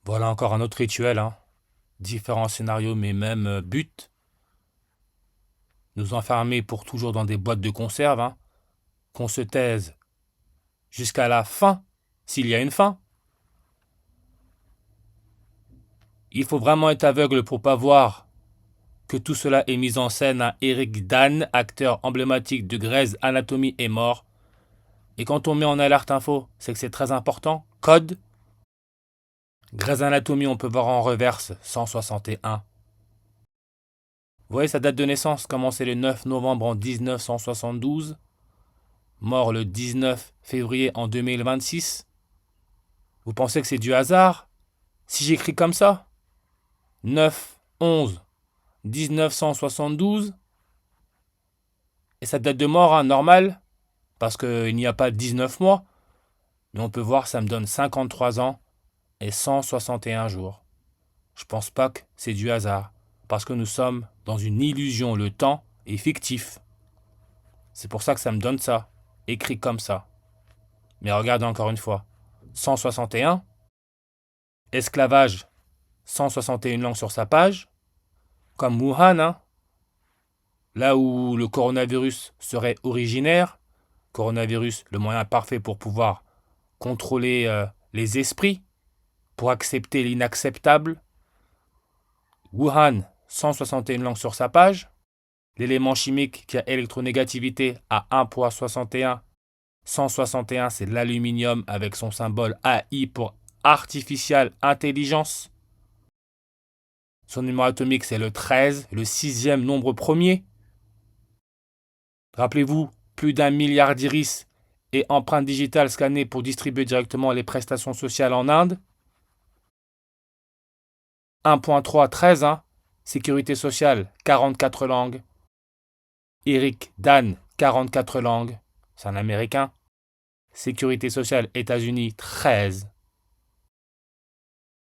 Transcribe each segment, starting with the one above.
Voilà encore un autre rituel, hein. Différents scénarios, mais même but. Nous enfermer pour toujours dans des boîtes de conserve, hein. Qu'on se taise jusqu'à la fin, s'il y a une fin. Il faut vraiment être aveugle pour pas voir que tout cela est mis en scène. Un Eric Dan, acteur emblématique de Grey's Anatomy, est mort. Et quand on met en alerte info, c'est que c'est très important. Code. Grey's Anatomy, on peut voir en reverse 161. Vous voyez sa date de naissance, commencé le 9 novembre en 1972, mort le 19 février en 2026. Vous pensez que c'est du hasard si j'écris comme ça? 9, 11, 1972. Et sa date de mort, hein, normale, parce qu'il n'y a pas 19 mois. Mais on peut voir, ça me donne 53 ans et 161 jours. Je pense pas que c'est du hasard, parce que nous sommes dans une illusion, le temps est fictif. C'est pour ça que ça me donne ça, écrit comme ça. Mais regardez encore une fois, 161, esclavage, 161 langues sur sa page, comme Wuhan, hein, là où le coronavirus serait originaire. Coronavirus, le moyen parfait pour pouvoir contrôler les esprits, pour accepter l'inacceptable. Wuhan, 161 langues sur sa page. L'élément chimique qui a électronégativité à 1,61. 161, c'est l'aluminium avec son symbole AI pour Artificial Intelligence. Son numéro atomique, c'est le 13, le sixième nombre premier. Rappelez-vous, plus d'1 milliard d'iris et empreintes digitales scannées pour distribuer directement les prestations sociales en Inde. 1.3, 13, hein. Sécurité sociale, 44 langues. Eric Dan, 44 langues. C'est un Américain. Sécurité sociale, États-Unis, 13.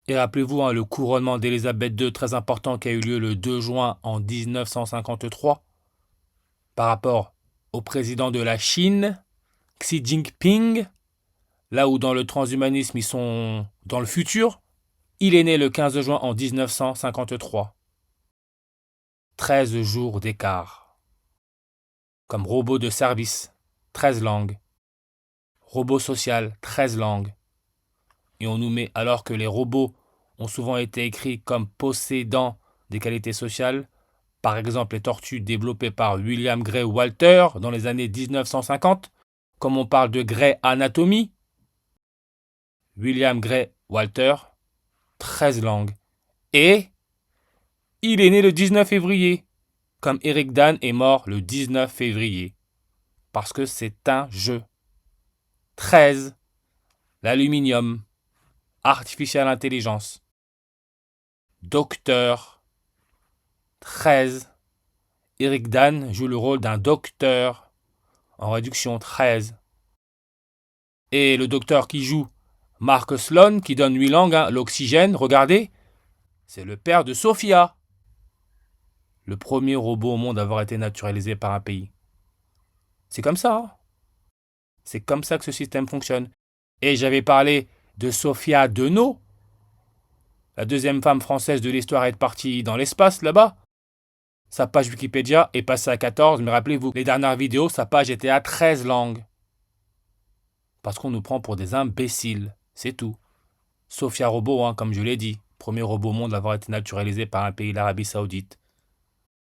Et rappelez-vous, hein, le couronnement d'Élisabeth II, très important, qui a eu lieu le 2 juin en 1953, par rapport au président de la Chine, Xi Jinping, là où dans le transhumanisme, ils sont dans le futur. Il est né le 15 juin en 1953. 13 jours d'écart. Comme robot de service, 13 langues. Robot social, 13 langues. Et on nous met, alors que les robots ont souvent été écrits comme possédant des qualités sociales, par exemple les tortues développées par William Gray Walter dans les années 1950, comme on parle de Grey Anatomy. William Gray Walter, 13 langues. Et il est né le 19 février, comme Eric Dan est mort le 19 février. Parce que c'est un jeu. 13. L'aluminium. Artificial Intelligence. Docteur. 13. Eric Dan joue le rôle d'un docteur. En réduction, 13. Et le docteur qui joue, Mark Sloan, qui donne 8 langues, hein, l'oxygène, regardez, c'est le père de Sophia. Le premier robot au monde à avoir été naturalisé par un pays. C'est comme ça, hein. C'est comme ça que ce système fonctionne. Et j'avais parlé de Sophia Deneau, la deuxième femme française de l'histoire à être partie dans l'espace, là-bas. Sa page Wikipédia est passée à 14, mais rappelez-vous, les dernières vidéos, sa page était à 13 langues. Parce qu'on nous prend pour des imbéciles, c'est tout. Sophia Robot, hein, comme je l'ai dit, premier robot au monde à avoir été naturalisé par un pays, l'Arabie Saoudite.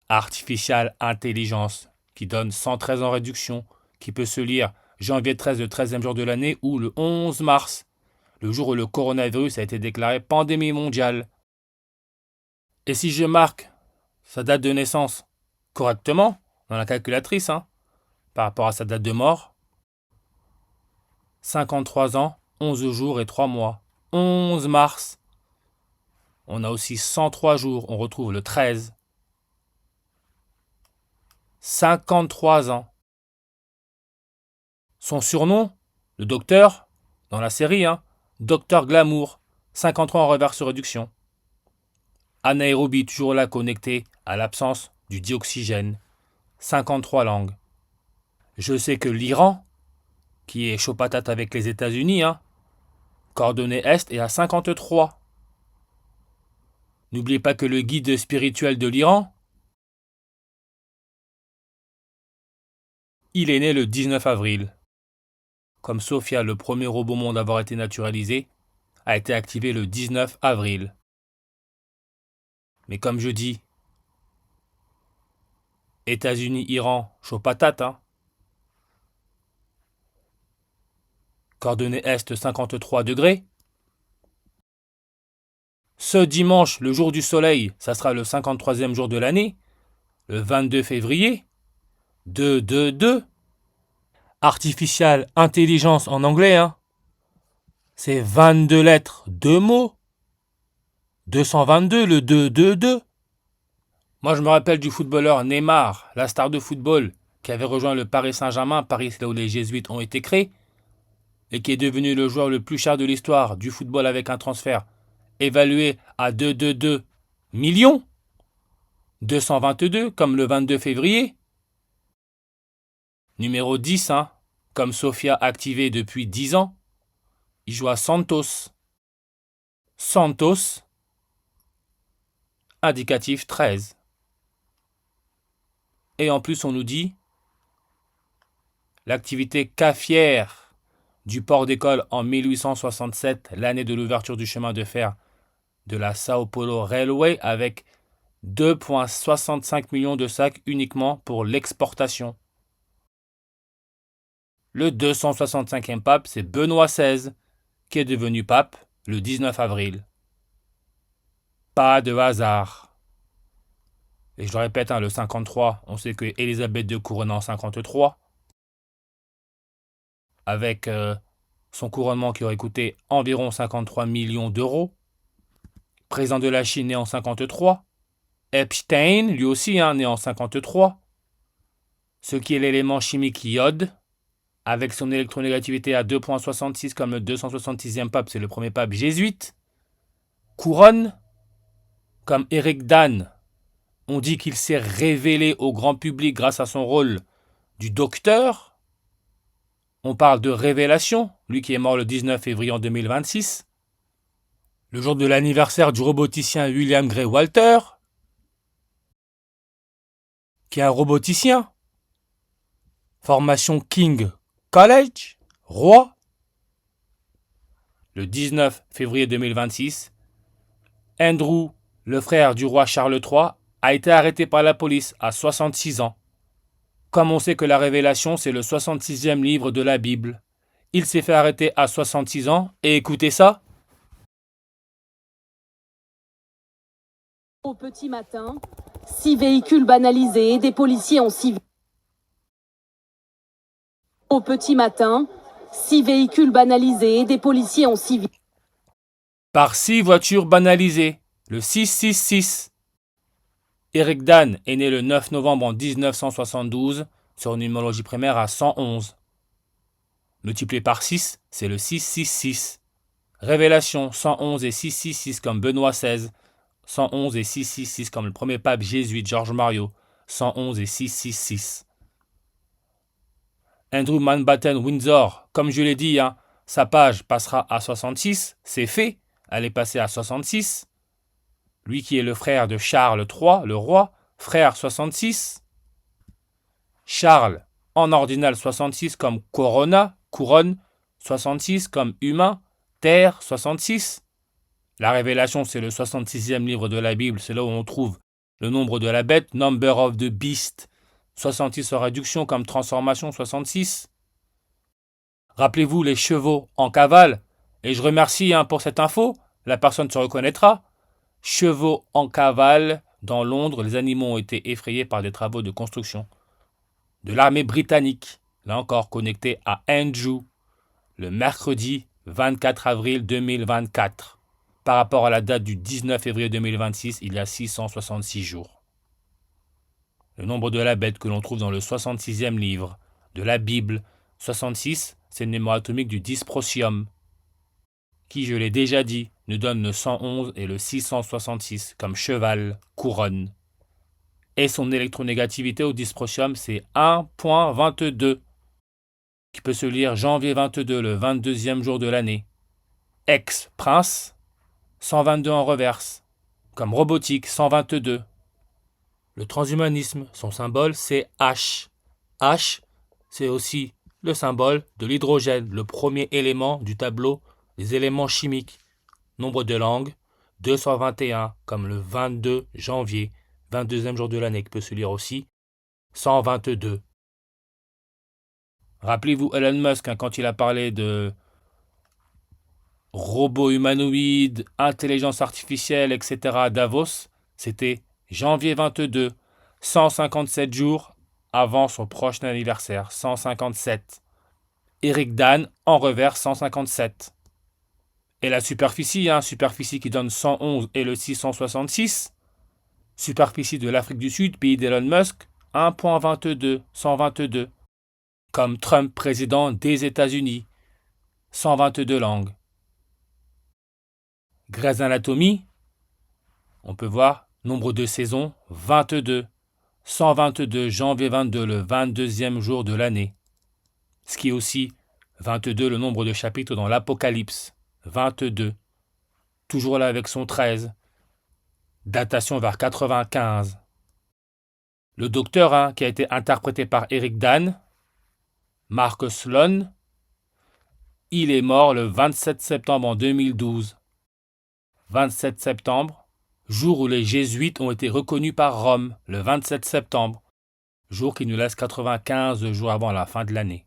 Artificial Intelligence, qui donne 113 en réduction, qui peut se lire janvier 13, le 13e jour de l'année, ou le 11 mars, le jour où le coronavirus a été déclaré pandémie mondiale. Et si je marque sa date de naissance correctement, dans la calculatrice, hein, par rapport à sa date de mort, 53 ans, 11 jours et 3 mois. 11 mars. On a aussi 103 jours, on retrouve le 13. 53 ans. Son surnom, le docteur, dans la série, hein, Docteur Glamour, 53 en reverse réduction. Anaérobie, toujours là connecté à l'absence du dioxygène. 53 langues. Je sais que l'Iran, qui est chaud patate avec les États-Unis, hein, coordonnée Est, est à 53. N'oubliez pas que le guide spirituel de l'Iran, il est né le 19 avril. Comme Sophia, le premier robot au monde à avoir été naturalisé, a été activé le 19 avril. Mais comme je dis, États-Unis, Iran, chaud patate, hein. Coordonnée Est 53 degrés. Ce dimanche, le jour du soleil, ça sera le 53e jour de l'année, le 22 février, 222. Artificial intelligence en anglais, hein. C'est 22 lettres, 2 mots. 222, le 222. Moi, je me rappelle du footballeur Neymar, la star de football, qui avait rejoint le Paris Saint-Germain, Paris c'est là où les Jésuites ont été créés, et qui est devenu le joueur le plus cher de l'histoire du football avec un transfert évalué à 222 millions. 222, comme le 22 février. Numéro 10, hein, comme Sofia activé depuis 10 ans. Il joue à Santos. Santos, indicatif 13. Et en plus, on nous dit l'activité caffière du port d'école en 1867, l'année de l'ouverture du chemin de fer de la Sao Paulo Railway, avec 2,65 millions de sacs uniquement pour l'exportation. Le 265e pape, c'est Benoît XVI, qui est devenu pape le 19 avril. Pas de hasard. Et je le répète, hein, le 53, on sait que Élisabeth II couronne en 53, avec son couronnement qui aurait coûté environ 53 millions d'euros. Président de la Chine né en 53. Epstein, lui aussi, hein, né en 53. Ce qui est l'élément chimique iode, avec son électronégativité à 2,66 comme le 266e pape, c'est le premier pape jésuite. Couronne, comme Eric Dan, on dit qu'il s'est révélé au grand public grâce à son rôle du docteur. On parle de révélation, lui qui est mort le 19 février en 2026. Le jour de l'anniversaire du roboticien William Gray Walter, qui est un roboticien. Formation King College, Roi. Le 19 février 2026, Andrew, le frère du roi Charles III, a été arrêté par la police à 66 ans. Comme on sait que la Révélation, c'est le 66e livre de la Bible, il s'est fait arrêter à 66 ans, et écoutez ça. Au petit matin, 6 véhicules banalisés, des policiers ont 6... Au petit matin, 6 véhicules banalisés, des policiers ont 6... Par 6 voitures banalisées, le 666. Eric Dan est né le 9 novembre en 1972, sur une numérologie primaire à 111. Multiplié par 6, c'est le 666. Révélation, 111 et 666 comme Benoît XVI. 111 et 666 comme le premier pape jésuite Georges Mario. 111 et 666. Andrew Mountbatten Windsor, comme je l'ai dit, hein, sa page passera à 66. C'est fait, elle est passée à 66. Lui qui est le frère de Charles III, le roi, frère 66. Charles, en ordinal 66 comme Corona, couronne, 66 comme humain, terre, 66. La Révélation, c'est le 66e livre de la Bible, c'est là où on trouve le nombre de la bête, number of the beast, 66 en réduction comme transformation, 66. Rappelez-vous les chevaux en cavale, et je remercie pour cette info, la personne se reconnaîtra. Chevaux en cavale, dans Londres, les animaux ont été effrayés par des travaux de construction de l'armée britannique, là encore connecté à Andrew, le mercredi 24 avril 2024. Par rapport à la date du 19 février 2026, il y a 666 jours. Le nombre de la bête que l'on trouve dans le 66e livre de la Bible, 66, c'est le numéro atomique du dysprosium, qui, je l'ai déjà dit, nous donne le 111 et le 666 comme cheval, couronne. Et son électronégativité au dysprosium, c'est 1,22, qui peut se lire janvier 22, le 22e jour de l'année. Ex-prince, 122 en reverse. comme robotique 122. Le transhumanisme, son symbole c'est H. H, c'est aussi le symbole de l'hydrogène, le premier élément du tableau des éléments chimiques. Nombre de langues, 221, comme le 22 janvier, 22e jour de l'année, qui peut se lire aussi 122. Rappelez-vous Elon Musk, quand il a parlé de robots humanoïdes, intelligence artificielle, etc. à Davos, c'était janvier 22, 157 jours avant son prochain anniversaire, 157. Eric Dan en revers 157. Et la superficie, superficie qui donne 111 et le 666. Superficie de l'Afrique du Sud, pays d'Elon Musk, 1.22, 122. Comme Trump, président des États-Unis, 122 langues. Grey's Anatomy, on peut voir nombre de saisons, 22. 122, janvier 22, le 22e jour de l'année. Ce qui est aussi 22, le nombre de chapitres dans l'Apocalypse. 22. Toujours là avec son 13. Datation vers 95. Le docteur, qui a été interprété par Eric Dan, Mark Sloan, il est mort le 27 septembre en 2012. 27 septembre, jour où les jésuites ont été reconnus par Rome, le 27 septembre, jour qui nous laisse 95 jours avant la fin de l'année.